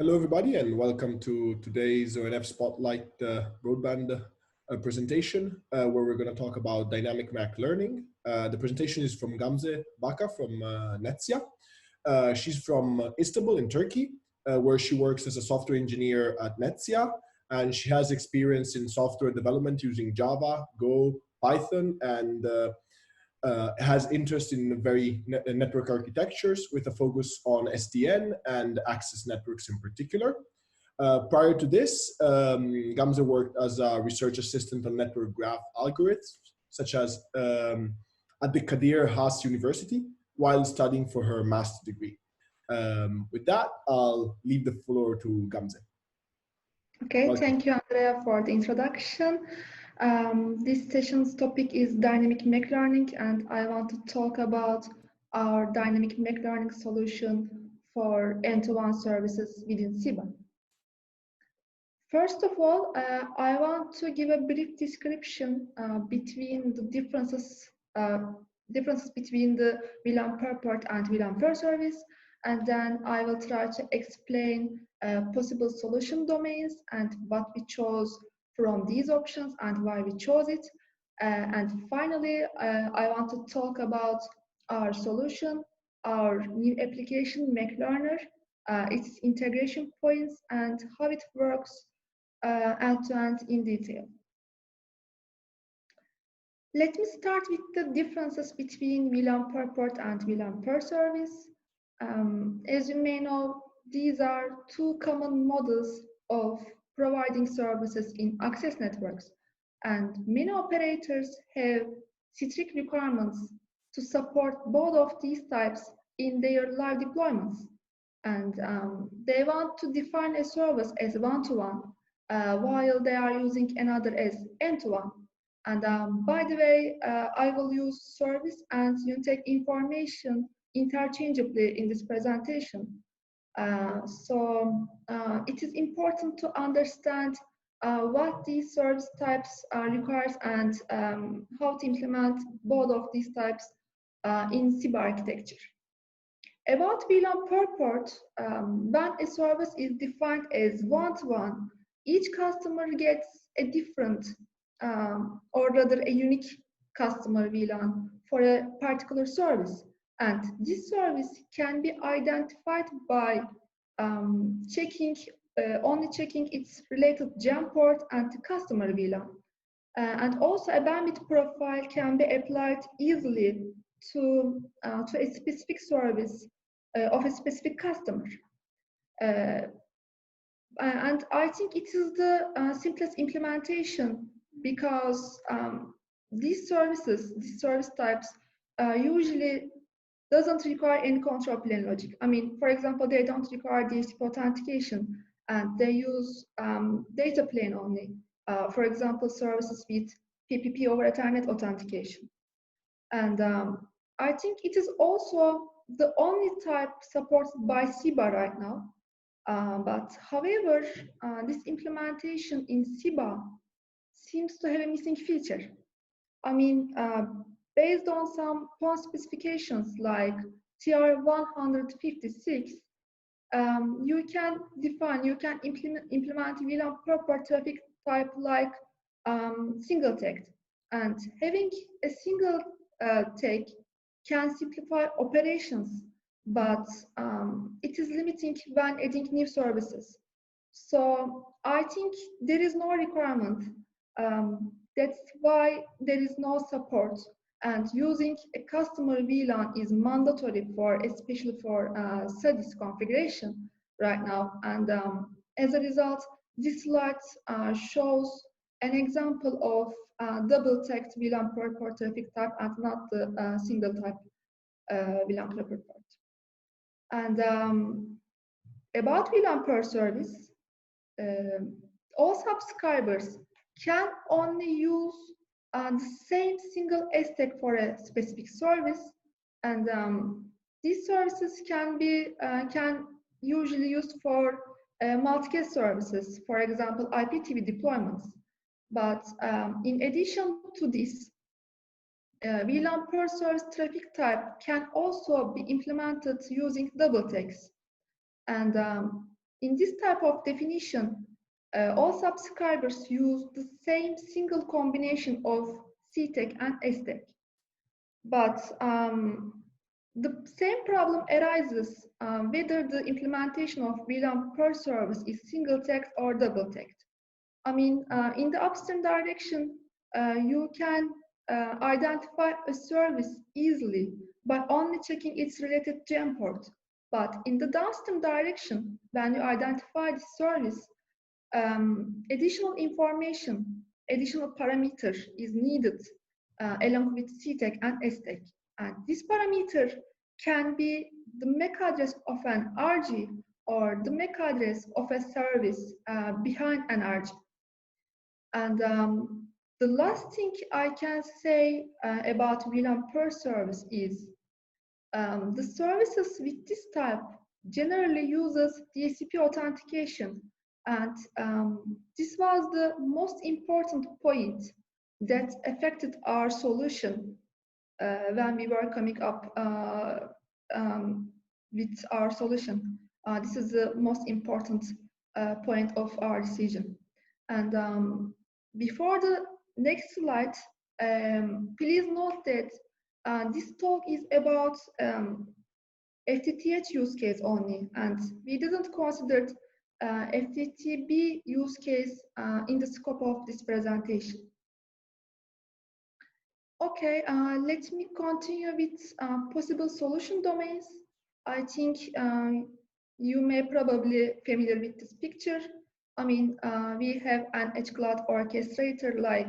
Hello, everybody, and welcome to today's ONF Spotlight broadband presentation, where we're going to talk about dynamic MAC learning. The presentation is from Gamze Abaka from Netsia. She's from Istanbul in Turkey, where she works as a software engineer at Netsia, and she has experience in software development using Java, Go, Python, and has interest in network architectures with a focus on SDN and access networks in particular. Prior to this, Gamze worked as a research assistant on network graph algorithms, such as at the Kadir Has University, while studying for her master's degree. With that, I'll leave the floor to Gamze. Okay, thank you, Andrea, for the introduction. This session's topic is dynamic MAC learning, and I want to talk about our dynamic MAC learning solution for end-to-one services within SIBA. First of all, I want to give a brief description between the differences between the VLAN per port and VLAN per service, and then I will try to explain possible solution domains and what we chose from these options and why we chose it. And finally, I want to talk about our solution, our new application, MAC Learner, its integration points, and how it works end-to-end in detail. Let me start with the differences between VLAN per port and VLAN per service. As you may know, these are two common models of providing services in access networks, and many operators have strict requirements to support both of these types in their live deployments. And they want to define a service as one-to-one, while they are using another as end-to-one. And by the way, I will use service and UNITEC information interchangeably in this presentation. So it is important to understand what these service types requires and how to implement both of these types in SIBA architecture. About VLAN per port, when a service is defined as one-to-one, each customer gets a different or rather a unique customer VLAN for a particular service. And this service can be identified by only checking its related GEM port and customer VLAN. And also a bandwidth profile can be applied easily to a specific service of a specific customer. And I think it is the simplest implementation because these service types usually doesn't require any control plane logic. I mean, for example, they don't require DHCP authentication and they use data plane only. For example, services with PPP over Ethernet authentication. And I think it is also the only type supported by SIBA right now. But however, this implementation in SIBA seems to have a missing feature. I mean, based on some PON specifications like TR156, you can implement VLAN per port traffic type like single tag. And having a single tag can simplify operations, but it is limiting when adding new services. So I think there is no requirement. That's why there is no support. And using a customer VLAN is mandatory especially for SEDIS configuration right now. And as a result, this slide shows an example of double-tagged VLAN per port traffic type and not the single type VLAN per port. And about VLAN per service, all subscribers can only use the same single stack for a specific service, and these services can usually used for multicast services, for example, IPTV deployments. But in addition to this, VLAN per service traffic type can also be implemented using double tags. And In this type of definition, all subscribers use the same single combination of CTEC and STEC. But the same problem arises whether the implementation of VLAN per service is single text or double text. I mean, in the upstream direction, you can identify a service easily by only checking its related gem port. But in the downstream direction, when you identify the service, additional information, additional parameter is needed along with CTEC and STEC. And this parameter can be the MAC address of an RG or the MAC address of a service behind an RG. And the last thing I can say about VLAN per service is the services with this type generally uses DHCP authentication. And this was the most important point that affected our solution when we were coming up with our solution. This is the most important point of our decision. And before the next slide, please note that this talk is about FTTH use case only, and we didn't consider FTTB use case in the scope of this presentation. Okay, let me continue with possible solution domains. I think you may probably familiar with this picture. I mean, we have an edge cloud orchestrator like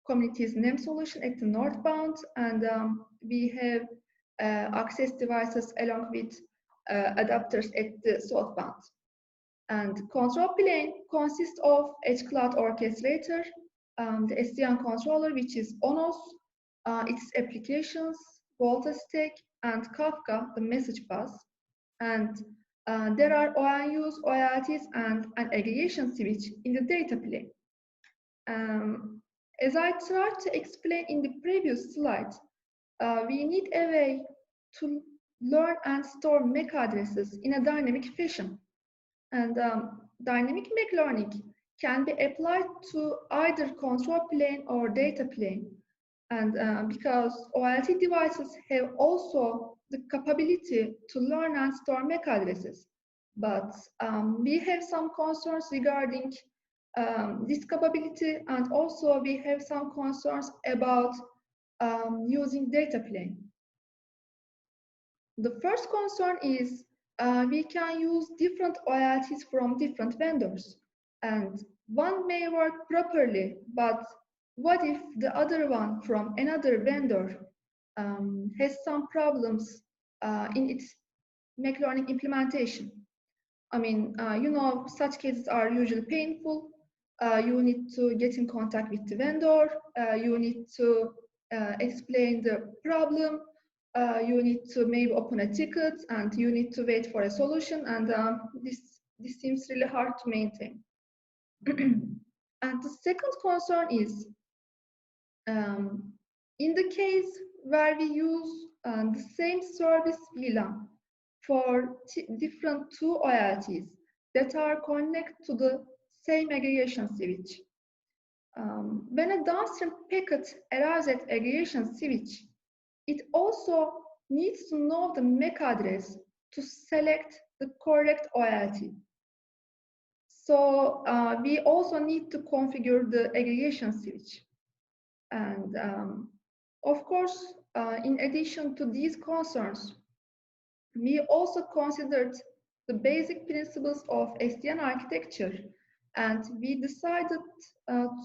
community's name solution at the northbound, and we have access devices along with adapters at the southbound. And control plane consists of edge cloud orchestrator, the SDN controller, which is ONOS, its applications, voltage stack, and Kafka, the message bus. And there are ONUs, OILTs, and an aggregation switch in the data plane. As I tried to explain in the previous slide, we need a way to learn and store MAC addresses in a dynamic fashion. And dynamic MAC learning can be applied to either control plane or data plane. And because OLT devices have also the capability to learn and store MAC addresses. But we have some concerns regarding this capability, and also we have some concerns about using data plane. The first concern is we can use different OLTs from different vendors, and one may work properly, but what if the other one from another vendor has some problems in its MAC learning implementation? I mean, you know, such cases are usually painful. You need to get in contact with the vendor. You need to explain the problem. You need to maybe open a ticket, and you need to wait for a solution. And this seems really hard to maintain. And the second concern is, in the case where we use the same service VLAN for different two OLTs that are connected to the same aggregation switch. When a downstream packet arrives at aggregation switch, it also needs to know the MAC address to select the correct OLT. So we also need to configure the aggregation switch. And of course, in addition to these concerns, we also considered the basic principles of SDN architecture, and we decided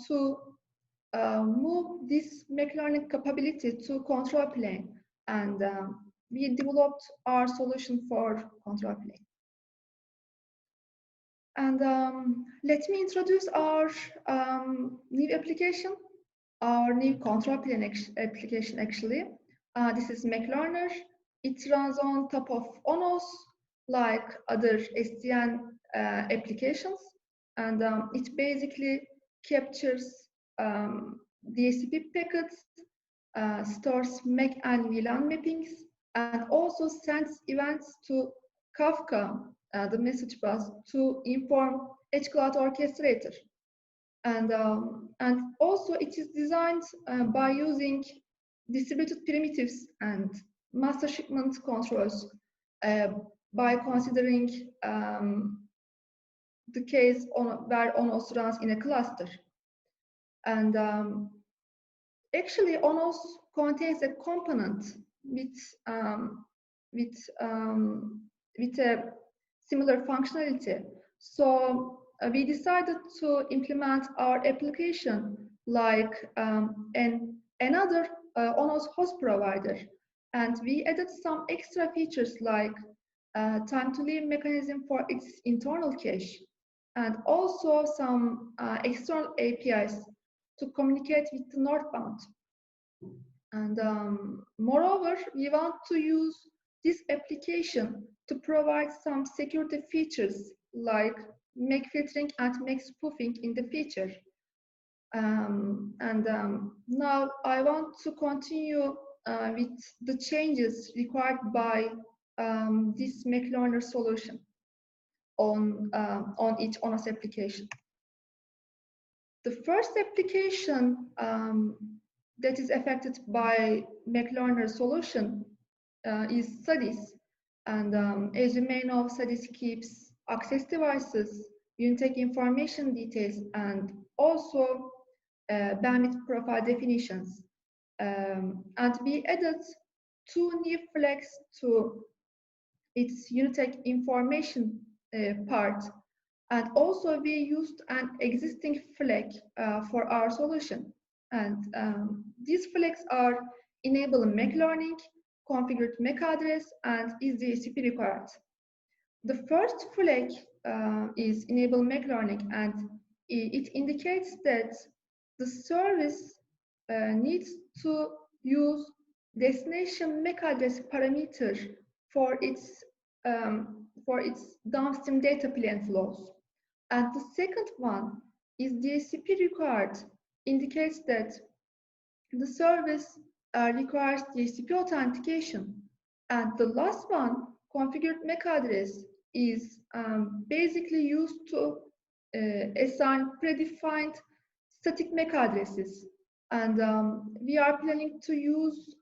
to move this MAC learning capability to control plane, and we developed our solution for control plane. And let me introduce our new application, our new control plane application actually. This is MAC Learner. It runs on top of ONOS like other SDN applications, and it basically captures DHCP packets, stores MAC and VLAN mappings, and also sends events to Kafka the message bus to inform edge cloud orchestrator. And also it is designed by using distributed primitives and master shipment controls by considering the case where ONOS runs in a cluster. And actually, ONOS contains a component with a similar functionality. So we decided to implement our application like another ONOS host provider, and we added some extra features like time to leave mechanism for its internal cache, and also some external APIs to communicate with the northbound. And moreover, we want to use this application to provide some security features like make filtering and make spoofing in the feature. Now I want to continue with the changes required by this Make Learner solution on each ONOS application. The first application that is affected by Make Learner solution is studies. And as you may know, studies keeps access devices, Unitech information details, and also bandwidth profile definitions. And we added 2 new flags to its Unitech information part. And also we used an existing flag for our solution. And these flags are enable MAC learning, configured MAC address, and is DHCP required. The first flag is enable MAC learning, and it indicates that the service needs to use destination MAC address parameter for its downstream data plane flows. And the second one is DHCP required, indicates that the service requires DHCP authentication. And the last one, configured MAC address, is basically used to assign predefined static MAC addresses. And we are planning to use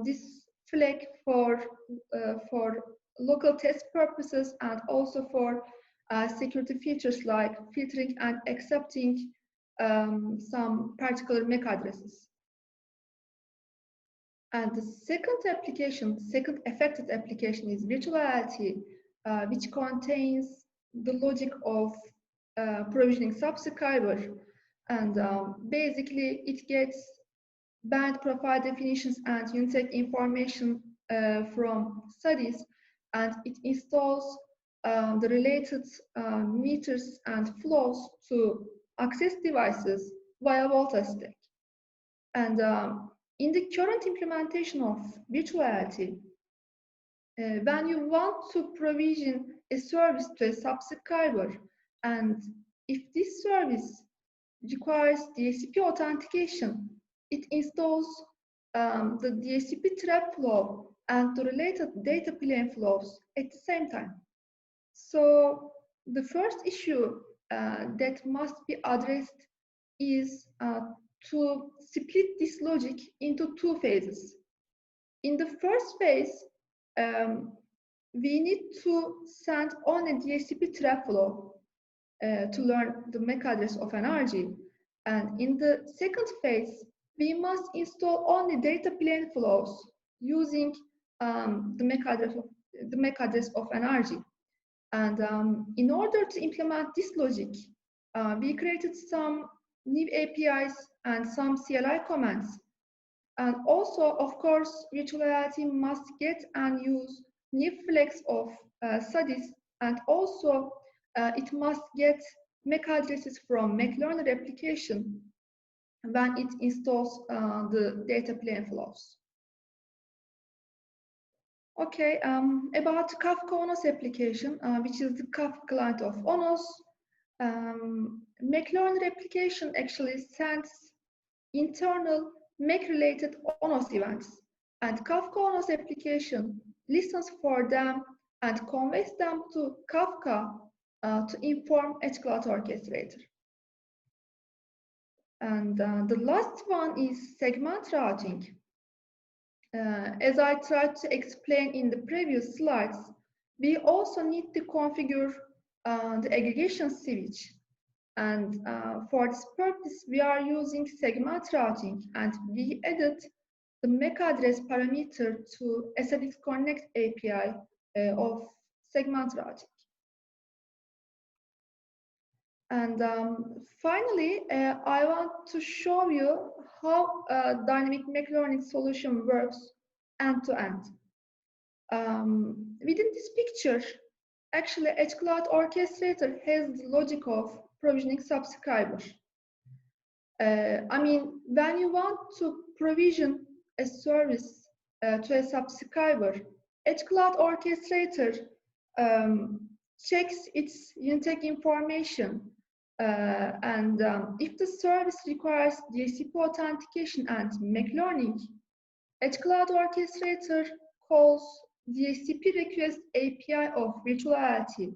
this flag for local test purposes and also for security features like filtering and accepting some particular MAC addresses. And the second affected application is Mutuality, which contains the logic of provisioning subscriber. And basically, it gets band profile definitions and Unitech information from studies, and it installs the related meters and flows to access devices via Volta stack. And in the current implementation of Mutuality, when you want to provision a service to a subscriber, and if this service requires DHCP authentication, it installs the DHCP trap flow and the related data plane flows at the same time. So the first issue that must be addressed is to split this logic into 2 phases. In the first phase, we need to send only DHCP trap flow to learn the MAC address of an RG. And in the second phase, we must install only data plane flows using the MAC address of an RG. And in order to implement this logic, we created some new APIs and some CLI commands. And also, of course, Mutuality must get and use new flags of studies, and also it must get MAC addresses from MAC Learner application when it installs the data plane flows. Okay, about Kafka ONOS application, which is the Kafka client of ONOS. MAC Learner application actually sends internal MAC-related ONOS events, and Kafka ONOS application listens for them and conveys them to Kafka to inform edge cloud orchestrator. And the last one is segment routing. As I tried to explain in the previous slides, we also need to configure the aggregation switch. And for this purpose, we are using segment routing, and we added the MAC address parameter to SFX Connect API of segment routing. And finally, I want to show you how dynamic MAC learning solution works end-to-end. Within this picture, actually, Edge Cloud Orchestrator has the logic of provisioning subscriber. I mean, when you want to provision a service to a subscriber, Edge Cloud Orchestrator checks its Unitech information. And if the service requires DHCP authentication and MAC learning, Edge Cloud Orchestrator calls DHCP request API of Mutuality.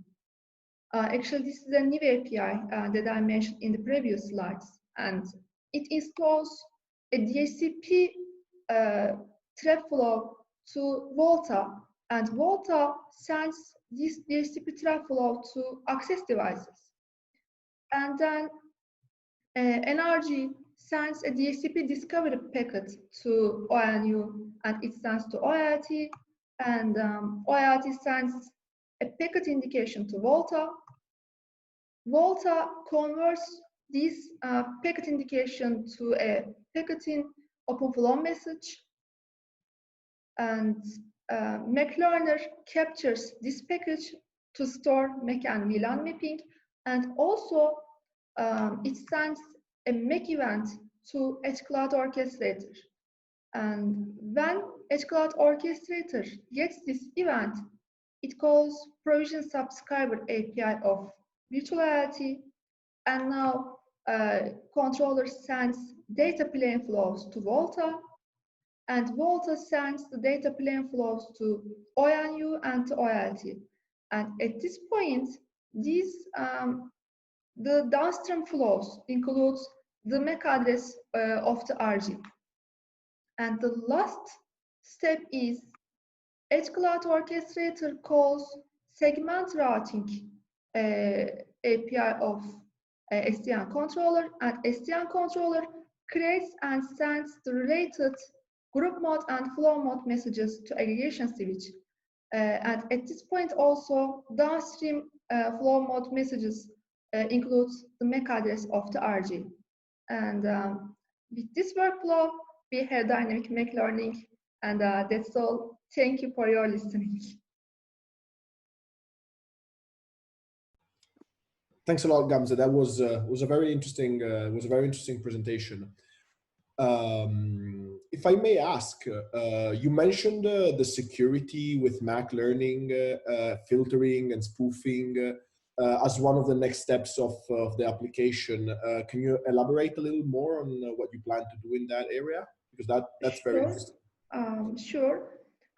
Actually, this is a new API that I mentioned in the previous slides, and it installs a DHCP trap flow to Volta, and Volta sends this DHCP trap flow to access devices. And then NRG sends a DHCP discovery packet to ONU, and it sends to OIT, and OIT sends a packet indication to Volta. Volta converts this packet indication to a packeting OpenFlow message, and MAC learner captures this package to store MAC and VLAN mapping, and also it sends a MAC event to Edge Cloud Orchestrator. And when Edge Cloud Orchestrator gets this event, it calls provision subscriber API of Mutuality, and now controller sends data plane flows to Volta, and Volta sends the data plane flows to ONU and to OIT. And at this point, these the downstream flows includes the MAC address of the RG. And the last step is Edge Cloud Orchestrator calls segment routing API of SDN controller, and SDN controller creates and sends the related group mode and flow mode messages to aggregation switch. And at this point also, downstream flow mode messages includes the MAC address of the RG. And with this workflow, we have dynamic MAC learning, and that's all. Thank you for your listening. Thanks a lot, Gamze. That was a very interesting presentation. If I may ask, you mentioned the security with MAC learning, filtering and spoofing as one of the next steps of the application. Can you elaborate a little more on what you plan to do in that area? Because that's very interesting. Sure.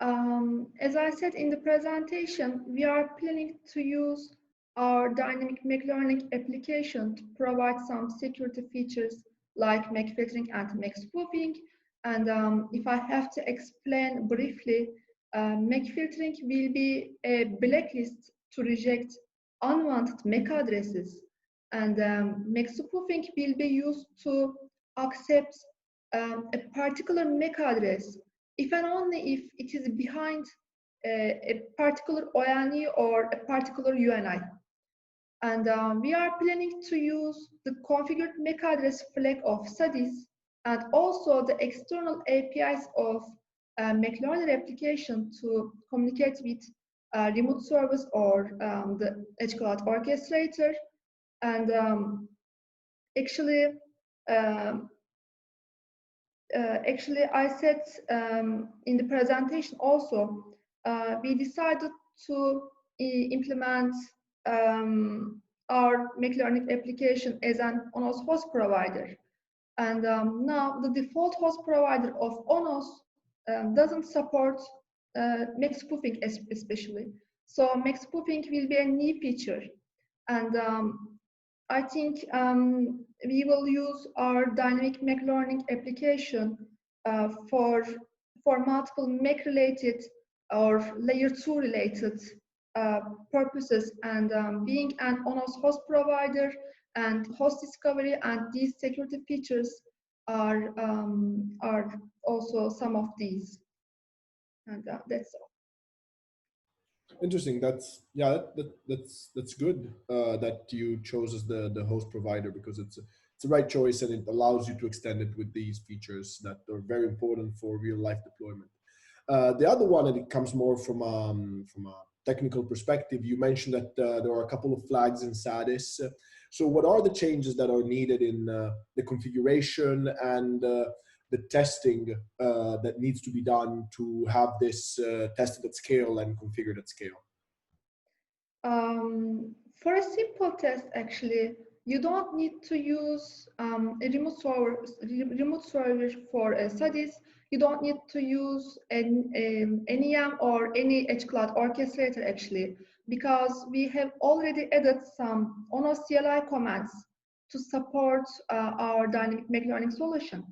As I said in the presentation, we are planning to use our dynamic MAC learning application to provide some security features like MAC filtering and MAC spoofing. And if I have to explain briefly, MAC filtering will be a blacklist to reject unwanted MAC addresses. And MAC spoofing will be used to accept a particular MAC address if and only if it is behind a particular ONE or a particular UNI. And we are planning to use the configured MAC address flag of SADIS and also the external APIs of MAC learner application to communicate with remote service or the Edge Cloud Orchestrator. And actually, I said in the presentation also, we decided to implement our MAC learning application as an ONOS host provider. And now the default host provider of ONOS doesn't support MAC spoofing especially. So Mac spoofing will be a new feature. And I think we will use our dynamic Mac learning application for multiple Mac related or layer 2 related purposes, and being an ONOS host provider and host discovery and these security features are also some of these, and that's all. Interesting. That's good that you chose as the host provider, because it's the right choice, and it allows you to extend it with these features that are very important for real life deployment. The other one, and it comes more from a technical perspective. You mentioned that there are a couple of flags in SADIS. So what are the changes that are needed in the configuration and the testing that needs to be done to have this tested at scale and configured at scale? For a simple test, actually, you don't need to use a remote server for studies. You don't need to use an NEM or any edge cloud orchestrator, actually, because we have already added some ONO CLI commands to support our dynamic Mac learning solution.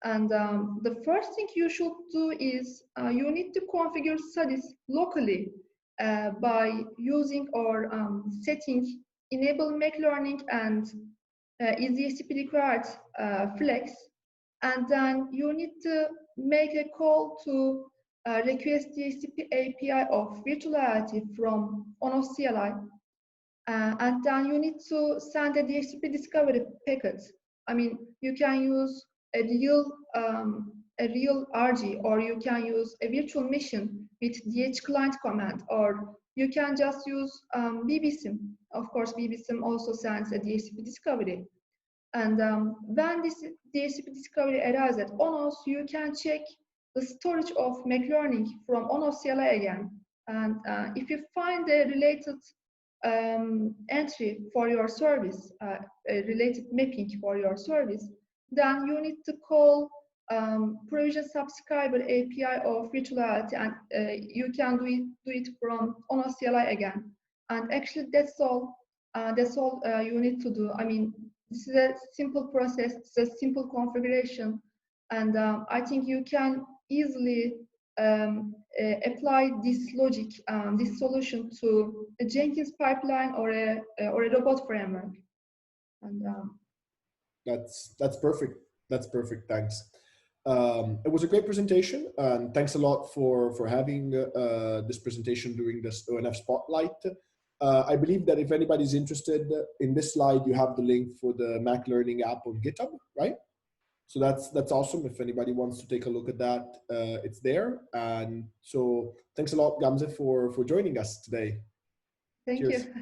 And the first thing you should do is you need to configure studies locally by using or setting enable Mac learning and is DHCP required flex. And then you need to make a call to request DHCP API of Mutuality from ONF CLI. And then you need to send a DHCP discovery packet. I mean, you can use a real RG, or you can use a virtual machine with DH client command, or you can just use BBSIM. Of course, BBSIM also sends a DHCP discovery. And when this DHCP discovery arrives at ONOS, you can check the storage of Mac learning from ONOS CLI again. And if you find a related entry for your service, a related mapping for your service, then you need to call provision subscriber API of Mutuality, and you can do it from ONOS CLI again. And actually, that's all. You need to do. I mean, this is a simple process. It's a simple configuration, and I think you can easily apply this logic, this solution to a Jenkins pipeline or a robot framework. And That's perfect. That's perfect. Thanks. It was a great presentation, and thanks a lot for having this presentation during this ONF Spotlight. I believe that if anybody's interested in this slide, you have the link for the Mac Learning app on GitHub, right? So that's awesome. If anybody wants to take a look at that, it's there. And so thanks a lot, Gamze, for joining us today. thank Cheers. you.